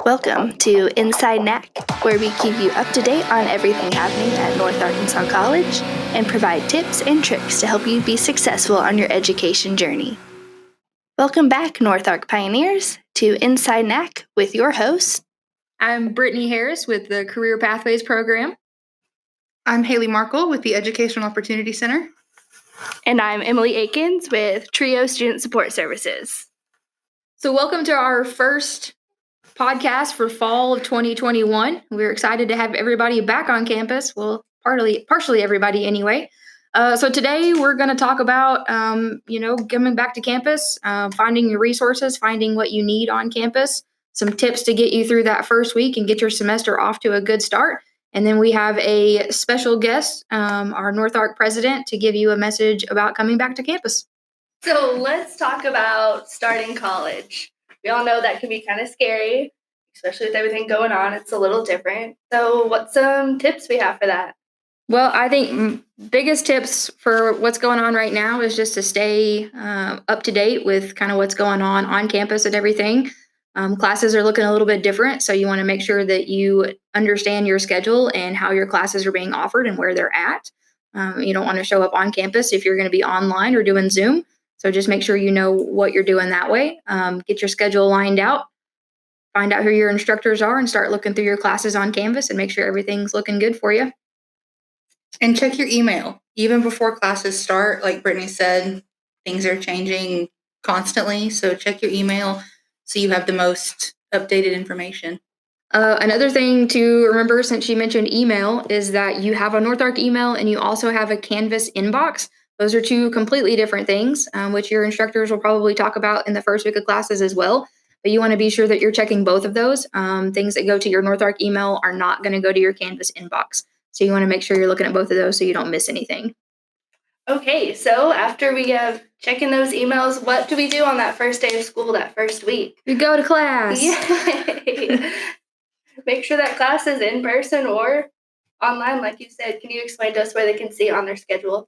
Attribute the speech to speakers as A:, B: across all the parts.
A: Welcome to Inside NAC, where we keep you up to date on everything happening at North Arkansas College and provide tips and tricks to help you be successful on your education journey. Welcome back, North Ark Pioneers, to Inside NAC with your host.
B: I'm Brittany Harris with the Career Pathways Program.
C: I'm Haley Markle with the Educational Opportunity Center.
A: And I'm Emily Akins with Trio Student Support Services.
B: So welcome to our first podcast for fall of 2021. We're excited to have everybody back on campus. Well, partially everybody anyway. So today we're going to talk about, coming back to campus, finding your resources, finding what you need on campus, some tips to get you through that first week and get your semester off to a good start. And then we have a special guest, our North Ark president, to give you a message about coming back to campus.
A: So let's talk about starting college. We all know that can be kind of scary, especially with everything going on. It's a little different. So what's some tips we have for that?
B: Well, I think biggest tips for what's going on right now is just to stay up to date with kind of what's going on campus and everything. Classes are looking a little bit different, so you want to make sure that you understand your schedule and how your classes are being offered and where they're at. You don't want to show up on campus if you're going to be online or doing Zoom. So just make sure you know what you're doing that way. Get your schedule lined out. Find out who your instructors are and start looking through your classes on Canvas and make sure everything's looking good for you.
C: And check your email. Even before classes start, like Brittany said, things are changing constantly. So check your email so you have the most updated information.
B: Another thing to remember, since she mentioned email, is that you have a North Ark email and you also have a Canvas inbox. Those are two completely different things, which your instructors will probably talk about in the first week of classes as well. But you want to be sure that you're checking both of those. Things that go to your North Ark email are not going to go to your Canvas inbox. So you want to make sure you're looking at both of those so you don't miss anything.
A: Okay, so after we have checking those emails, what do we do on that first day of school, that first week?
B: We go to class.
A: Yay! Make sure that class is in person or online, like you said. Can you explain to us where they can see on their schedule?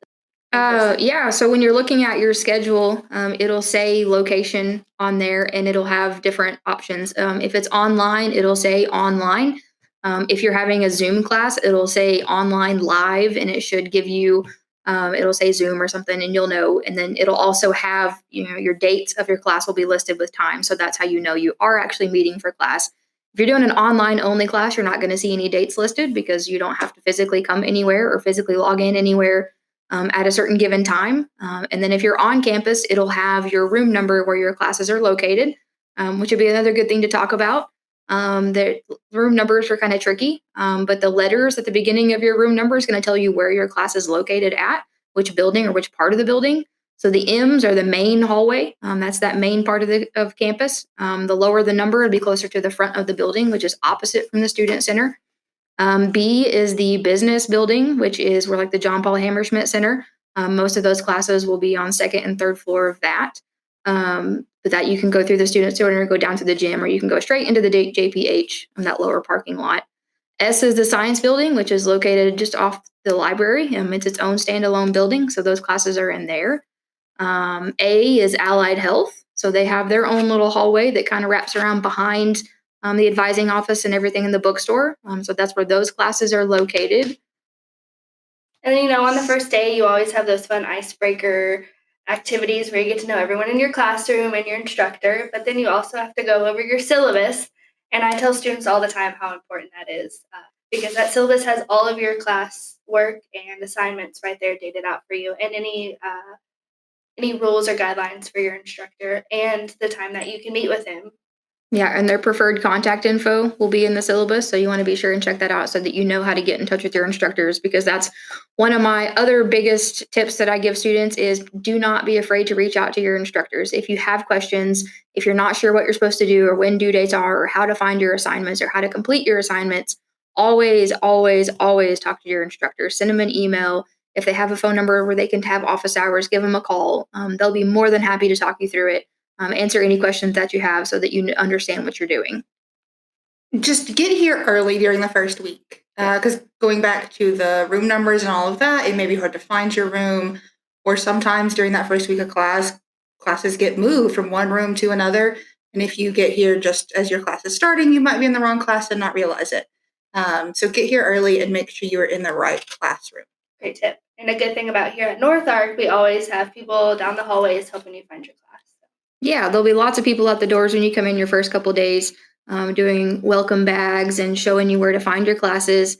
B: So when you're looking at your schedule, it'll say location on there and it'll have different options. If it's online, it'll say online. If you're having a Zoom class, it'll say online live and it should give you, it'll say Zoom or something and you'll know. And then it'll also have, your dates of your class will be listed with time. So that's how you know you are actually meeting for class. If you're doing an online only class, you're not going to see any dates listed because you don't have to physically come anywhere or physically log in anywhere at a certain given time. And then if you're on campus, it'll have your room number where your classes are located, which would be another good thing to talk about. The room numbers are kind of tricky, but the letters at the beginning of your room number is going to tell you where your class is located at, which building or which part of the building. So the M's are the main hallway. That's that main part of campus. The lower the number, it'll be closer to the front of the building, which is opposite from the student center. B is the business building, which is where like the John Paul Hammerschmidt Center. Most of those classes will be on second and third floor of that. But that you can go through the student center, go down to the gym, or you can go straight into the JPH on that lower parking lot. S is the science building, which is located just off the library. It's its own standalone building, so those classes are in there. A is allied health. So they have their own little hallway that kind of wraps around behind the advising office and everything in the bookstore. So that's where those classes are located.
A: And then, on the first day, you always have those fun icebreaker activities where you get to know everyone in your classroom and your instructor, but then you also have to go over your syllabus. And I tell students all the time how important that is because that syllabus has all of your class work and assignments right there dated out for you, and any rules or guidelines for your instructor and the time that you can meet with him.
B: Yeah, and their preferred contact info will be in the syllabus, so you want to be sure and check that out so that you know how to get in touch with your instructors, because that's one of my other biggest tips that I give students is do not be afraid to reach out to your instructors. If you have questions, if you're not sure what you're supposed to do or when due dates are or how to find your assignments or how to complete your assignments, always, always, always talk to your instructors. Send them an email. If they have a phone number where they can have office hours, give them a call. They'll be more than happy to talk you through it. Answer any questions that you have so that you understand what you're doing.
C: Just get here early during the first week because going back to the room numbers and all of that, it may be hard to find your room, or sometimes during that first week of classes get moved from one room to another. And if you get here just as your class is starting, you might be in the wrong class and not realize it. So get here early and make sure you are in the right classroom.
A: Great tip. And a good thing about here at North Ark, we always have people down the hallways helping you find your class.
B: Yeah, there'll be lots of people at the doors when you come in your first couple days, doing welcome bags and showing you where to find your classes.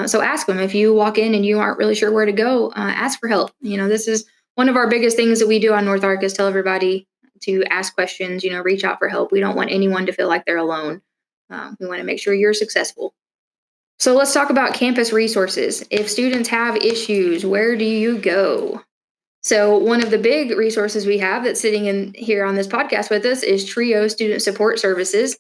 B: So ask them if you walk in and you aren't really sure where to go. Ask for help. This is one of our biggest things that we do on North Ark is tell everybody to ask questions. Reach out for help. We don't want anyone to feel like they're alone. We want to make sure you're successful. So let's talk about campus resources. If students have issues, where do you go? So one of the big resources we have that's sitting in here on this podcast with us is TRIO Student Support Services.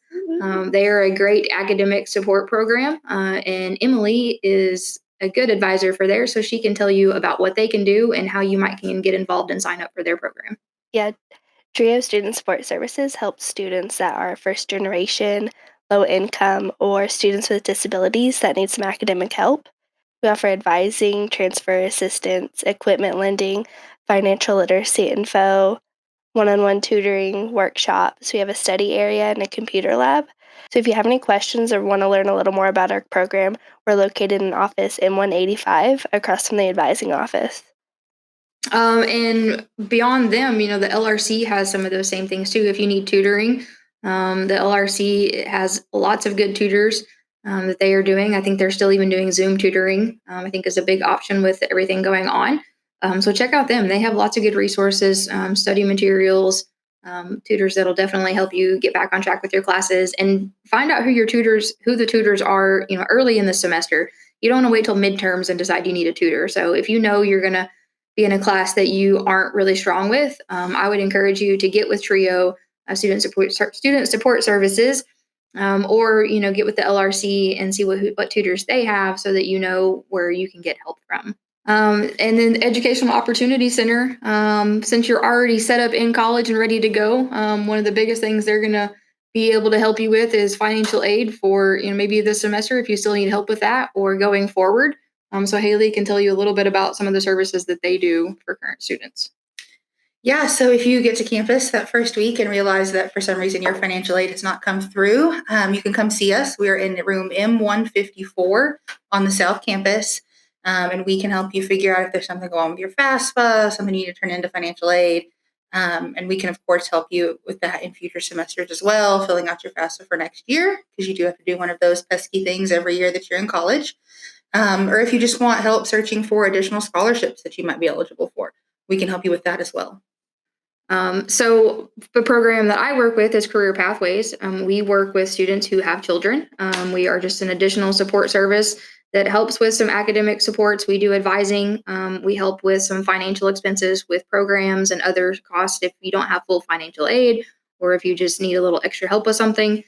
B: They are a great academic support program, and Emily is a good advisor for there, so she can tell you about what they can do and how you can get involved and sign up for their program.
D: Yeah, TRIO Student Support Services helps students that are first generation, low income, or students with disabilities that need some academic help. We offer advising, transfer assistance, equipment lending, financial literacy info, one-on-one tutoring, workshops. We have a study area and a computer lab. So if you have any questions or want to learn a little more about our program, we're located in office M185 across from the advising office.
B: And beyond them, the LRC has some of those same things too. If you need tutoring, the LRC has lots of good tutors that they are doing. I think they're still even doing Zoom tutoring. I think is a big option with everything going on. So check out them. They have lots of good resources, study materials, tutors that'll definitely help you get back on track with your classes, and find out who the tutors are, early in the semester. You don't want to wait till midterms and decide you need a tutor. So if you know you're going to be in a class that you aren't really strong with, I would encourage you to get with TRIO, Student Support Services, or get with the LRC and see what tutors they have, so that you know where you can get help from. And then Educational Opportunity Center, since you're already set up in college and ready to go, one of the biggest things they're going to be able to help you with is financial aid for maybe this semester if you still need help with that, or going forward. So Haley can tell you a little bit about some of the services that they do for current students.
C: Yeah, so if you get to campus that first week and realize that for some reason your financial aid has not come through, you can come see us. We are in room M154 on the South Campus, and we can help you figure out if there's something going on with your FAFSA, something you need to turn into financial aid. And we can, of course, help you with that in future semesters as well, filling out your FAFSA for next year, because you do have to do one of those pesky things every year that you're in college. Or if you just want help searching for additional scholarships that you might be eligible for, we can help you with that as well.
B: So the program that I work with is Career Pathways. We work with students who have children. We are just an additional support service that helps with some academic supports. We do advising. We help with some financial expenses with programs and other costs if you don't have full financial aid, or if you just need a little extra help with something.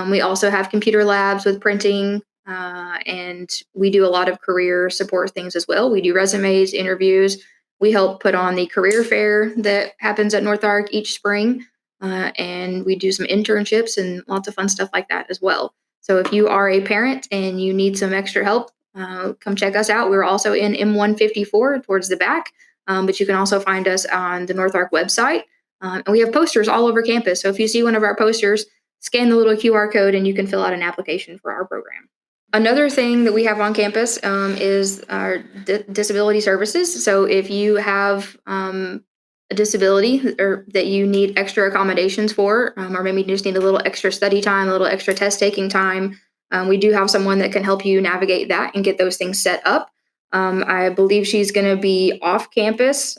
B: We also have computer labs with printing, and we do a lot of career support things as well. We do resumes, interviews. We help put on the career fair that happens at North Ark each spring, and we do some internships and lots of fun stuff like that as well. So if you are a parent and you need some extra help, come check us out. We're also in M154 towards the back, but you can also find us on the North Ark website. And we have posters all over campus. So if you see one of our posters, scan the little QR code and you can fill out an application for our program. Another thing that we have on campus is our disability services. So if you have a disability or that you need extra accommodations for, or maybe you just need a little extra study time, a little extra test taking time, we do have someone that can help you navigate that and get those things set up. I believe she's going to be off campus,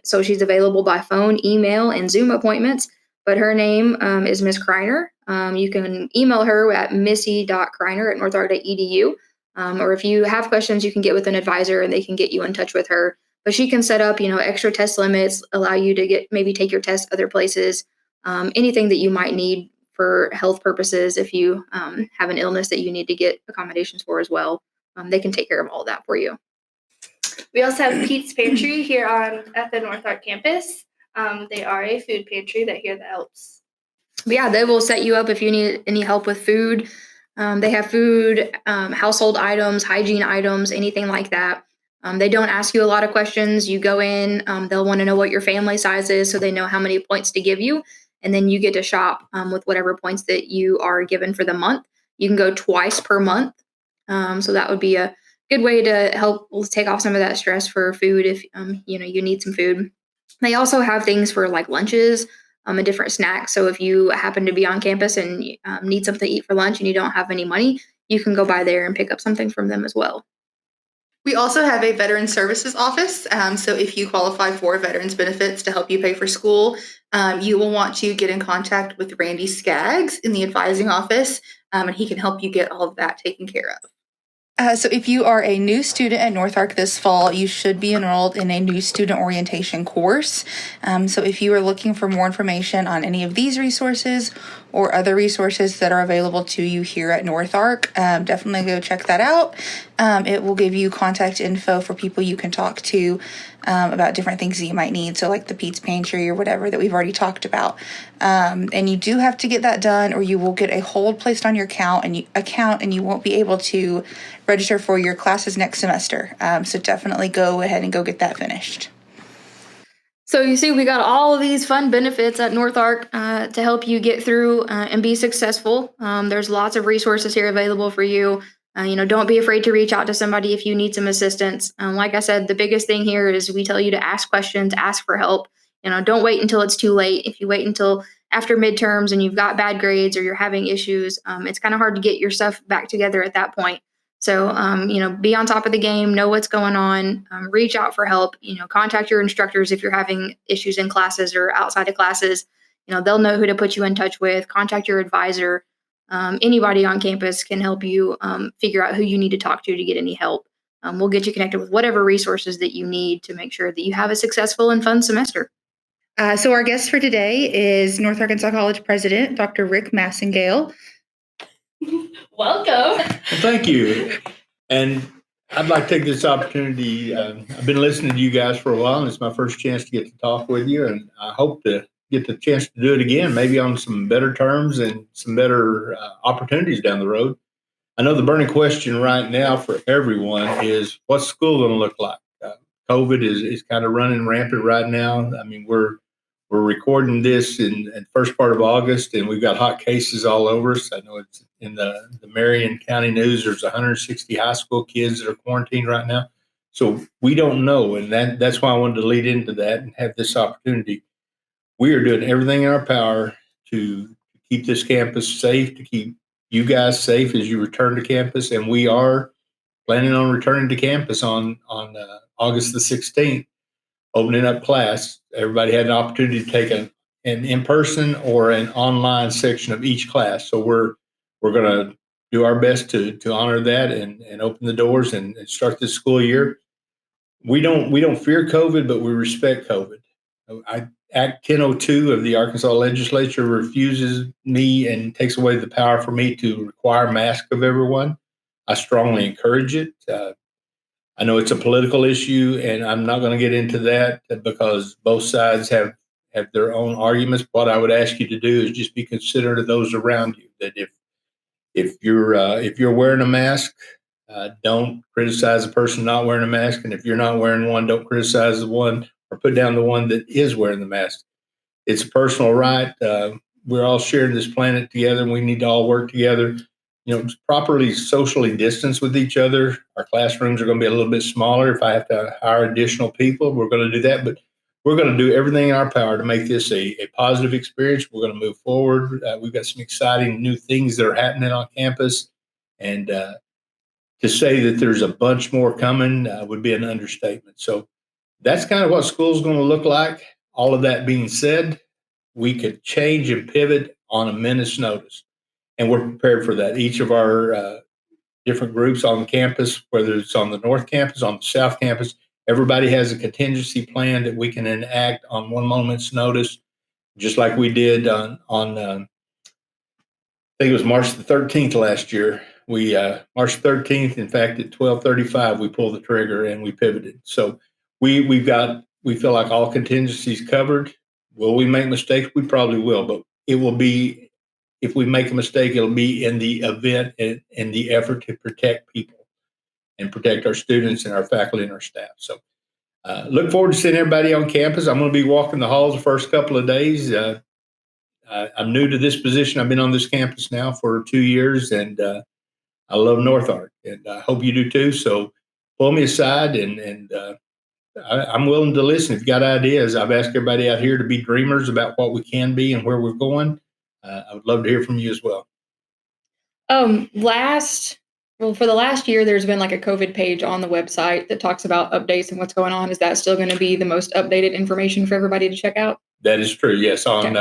B: so she's available by phone, email, and Zoom appointments. But her name is Miss Kreiner. You can email her at missy.kreiner@northark.edu. Or if you have questions, you can get with an advisor and they can get you in touch with her. But she can set up, extra test limits, allow you to maybe take your test other places, anything that you might need for health purposes. If you have an illness that you need to get accommodations for as well, they can take care of all that for you.
A: We also have Pete's Pantry here at the North Ark campus. They are a food pantry that helps.
B: Yeah, they will set you up if you need any help with food. They have food, household items, hygiene items, anything like that. They don't ask you a lot of questions. You go in, they'll want to know what your family size is so they know how many points to give you. and then you get to shop with whatever points that you are given for the month. You can go twice per month. So that would be a good way to help take off some of that stress for food if you need some food. They also have things for like lunches and different snacks. So if you happen to be on campus and need something to eat for lunch and you don't have any money, you can go by there and pick up something from them as well.
C: We also have a Veteran Services Office. So if you qualify for veterans benefits to help you pay for school, you will want to get in contact with Randy Skaggs in the advising office, and he can help you get all of that taken care of. So if you are a new student at North Ark this fall, you should be enrolled in a new student orientation course. So if you are looking for more information on any of these resources or other resources that are available to you here at North Ark, definitely go check that out. It will give you contact info for people you can talk to about different things that you might need. So like the Pete's Pantry or whatever that we've already talked about. And you do have to get that done or you will get a hold placed on your account and you won't be able to register for your classes next semester. So definitely go ahead and go get that finished.
B: So you see, we got all of these fun benefits at North Ark to help you get through and be successful. There's lots of resources here available for you. Don't be afraid to reach out to somebody if you need some assistance. Like I said, the biggest thing here is we tell you to ask questions, ask for help. Don't wait until it's too late. If you wait until after midterms and you've got bad grades or you're having issues, it's kind of hard to get your stuff back together at that point. So, be on top of the game, know what's going on, reach out for help, contact your instructors if you're having issues in classes or outside of classes. They'll know who to put you in touch with, contact your advisor. Anybody on campus can help you figure out who you need to talk to get any help. We'll get you connected with whatever resources that you need to make sure that you have a successful and fun semester.
C: So our guest for today is North Arkansas College President, Dr. Rick Massengale.
A: Welcome.
E: Well, thank you. And I'd like to take this opportunity. I've been listening to you guys for a while, and it's my first chance to get to talk with you. And I hope to get the chance to do it again, maybe on some better terms and some better opportunities down the road. I know the burning question right now for everyone is what's school going to look like? COVID is kind of running rampant right now. I mean, we're recording this in the first part of August, and we've got hot cases all over us. I know it's in the Marion County News. There's 160 high school kids that are quarantined right now. So we don't know, and that's why I wanted to lead into that and have this opportunity. We are doing everything in our power to keep this campus safe, to keep you guys safe as you return to campus, and we are planning on returning to campus on August the 16th. Opening up class, everybody had an opportunity to take an in-person or an online section of each class. So we're going to do our best to honor that and open the doors and start this school year. We don't fear COVID, but we respect COVID. Act 1002 of the Arkansas legislature refuses me and takes away the power for me to require masks of everyone. I strongly encourage it. I know it's a political issue, and I'm not going to get into that because both sides have their own arguments. What I would ask you to do is just be considerate of those around you. That if you're wearing a mask, don't criticize the person not wearing a mask, and if you're not wearing one, don't criticize the one or put down the one that is wearing the mask. It's a personal right. We're all sharing this planet together, and we need to all work together. Properly socially distance with each other. Our classrooms are going to be a little bit smaller. If I have to hire additional people, we're going to do that. But we're going to do everything in our power to make this a positive experience. We're going to move forward. We've got some exciting new things that are happening on campus. And to say that there's a bunch more coming would be an understatement. So that's kind of what school is going to look like. All of that being said, we could change and pivot on a minute's notice. And we're prepared for that. Each of our different groups on campus, whether it's on the North Campus, on the South Campus, everybody has a contingency plan that we can enact on one moment's notice, just like we did on I think it was March the 13th last year. We March 13th, in fact, at 12:35, we pulled the trigger and we pivoted. So we feel like all contingencies covered. Will we make mistakes? We probably will, but it will be. If we make a mistake, it'll be in the event and in the effort to protect people and protect our students and our faculty and our staff. So look forward to seeing everybody on campus. I'm going to be walking the halls the first couple of days. I'm new to this position. I've been on this campus now for 2 years, and I love North Ark, and I hope you do too. So pull me aside, and I'm willing to listen. If you got ideas, I've asked everybody out here to be dreamers about what we can be and where we're going. I would love to hear from you as well.
B: For the last year, there's been like a COVID page on the website that talks about updates and what's going on. Is that still going to be the most updated information for everybody to check out?
E: That is true. Yes, on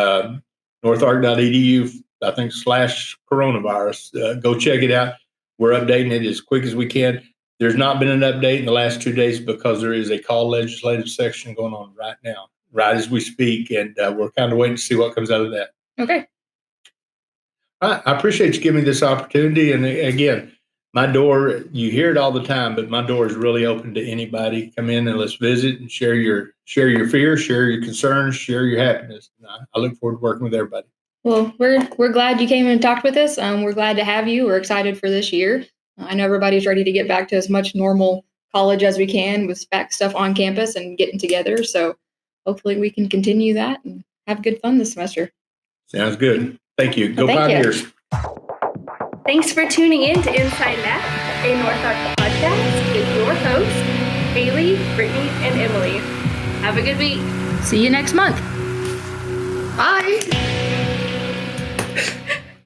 E: northark.edu, I think /coronavirus. Go check it out. We're updating it as quick as we can. There's not been an update in the last 2 days because there is a call legislative section going on right now, right as we speak, and we're kind of waiting to see what comes out of that.
B: Okay.
E: I appreciate you giving me this opportunity. And again, my door, you hear it all the time, but my door is really open to anybody. Come in and let's visit and share your fears, share your concerns, share your happiness. And I look forward to working with everybody.
B: Well, we're glad you came and talked with us. We're glad to have you. We're excited for this year. I know everybody's ready to get back to as much normal college as we can with back stuff on campus and getting together. So hopefully we can continue that and have good fun this semester.
E: Sounds good. Thank you. Go
B: Thank you.
E: Pioneers.
A: Thanks for tuning in to Inside NAC, a North Ark podcast with your hosts, Haley, Brittany, and Emily. Have a good week.
B: See you next month.
C: Bye.